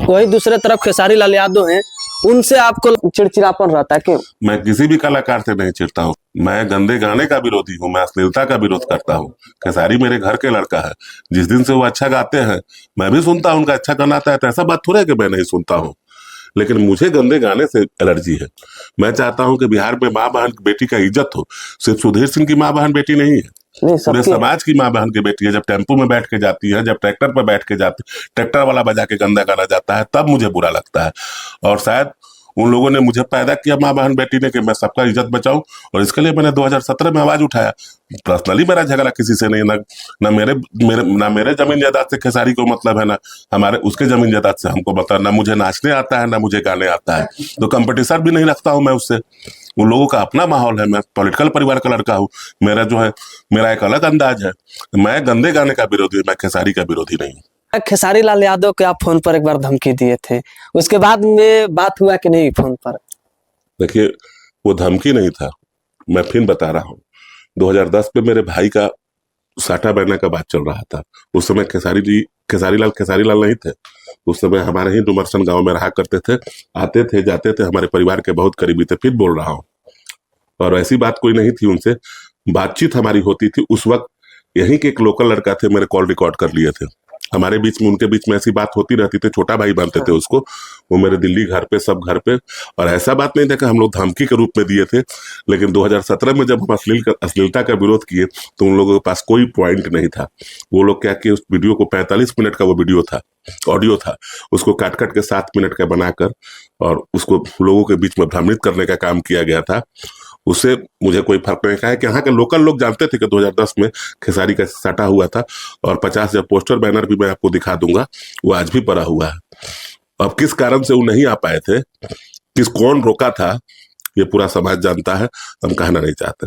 वही दूसरे तरफ खेसारी लाल यादव हैं, उनसे आपको चिड़चिड़ापन रहता है क्यों? मैं किसी भी कलाकार से नहीं चिढ़ता हूँ। मैं गंदे गाने का विरोधी हूँ, मैं अश्लीलता का विरोध करता हूँ। खेसारी मेरे घर के लड़का है। जिस दिन से वो अच्छा गाते हैं मैं भी सुनता हूँ, उनका अच्छा गाना आता है, तो ऐसा बात थोड़ा है कि मैं नहीं सुनता हूँ। लेकिन मुझे गंदे गाने से एलर्जी है। मैं चाहता हूँ कि बिहार में माँ बहन बेटी का इज्जत हो। सिर्फ सुधीर सिंह की माँ बहन बेटी नहीं है, नहीं, पूरे सबकी है। समाज की माँ बहन की बेटी है। जब टेम्पो में बैठ के जाती है, जब ट्रैक्टर पर बैठ के जाती, ट्रैक्टर वाला बजा के गंदा गाना जाता है, तब मुझे बुरा लगता है। और शायद उन लोगों ने मुझे पैदा किया माँ बहन बेटी ने कि मैं सबका इज्जत बचाऊं, और इसके लिए मैंने 2017 में आवाज उठाया। पर्सनली मेरा झगड़ा किसी से नहीं, ना मेरे जमीन जायदाद से खेसारी को मतलब है, ना हमारे उसके जमीन जायदाद से हमको मतलब। ना मुझे नाचने आता है, ना मुझे गाने आता है, तो कंपटीशन भी नहीं रखता हूँ मैं उससे। उन लोगों का अपना माहौल है। मैं पॉलिटिकल परिवार का लड़का हूँ। मेरा जो है, मेरा एक अलग अंदाज है। मैं गंदे गाने का विरोधी, मैं खेसारी का विरोधी नहीं हूँ। खेसारी लाल यादव के आप फोन पर एक बार धमकी दिए थे, उसके बाद में बात हुआ कि नहीं फोन पर? देखिए, वो धमकी नहीं था, मैं फिर बता रहा हूँ। 2010 में मेरे भाई का साटा बहना का बात चल रहा था। उस समय खेसारी लाल नहीं थे। उस समय हमारे ही डुमरसन गांव में रहा करते थे, आते थे जाते थे, हमारे परिवार के बहुत करीबी थे। फिर बोल रहा हूँ, और ऐसी बात कोई नहीं थी उनसे। बातचीत हमारी होती थी उस वक्त। यहीं के एक लोकल लड़का थे, मेरे कॉल रिकॉर्ड कर लिए थे। हमारे बीच में उनके बीच में ऐसी बात होती रहती थी, छोटा भाई बनते थे उसको। वो मेरे दिल्ली घर पे, सब घर पे। और ऐसा बात नहीं था कि हम लोग धमकी के रूप में दिए थे। लेकिन 2017 में जब हम अश्लीलता का विरोध किए, तो उन लोगों के पास कोई पॉइंट नहीं था। वो लोग क्या किए, उस वीडियो को 45 मिनट का वो वीडियो था, ऑडियो था, उसको काट काट के 7 मिनट का बनाकर और उसको लोगों के बीच में भ्रमित करने का काम किया गया था। उससे मुझे कोई फर्क नहीं पड़ा कि यहाँ के लोकल लोग जानते थे कि 2010 में खेसारी का साटा हुआ था। और 50 जब पोस्टर बैनर भी मैं आपको दिखा दूंगा, वो आज भी पड़ा हुआ है। अब किस कारण से वो नहीं आ पाए थे, कौन रोका था, ये पूरा समाज जानता है। हम कहना नहीं चाहते।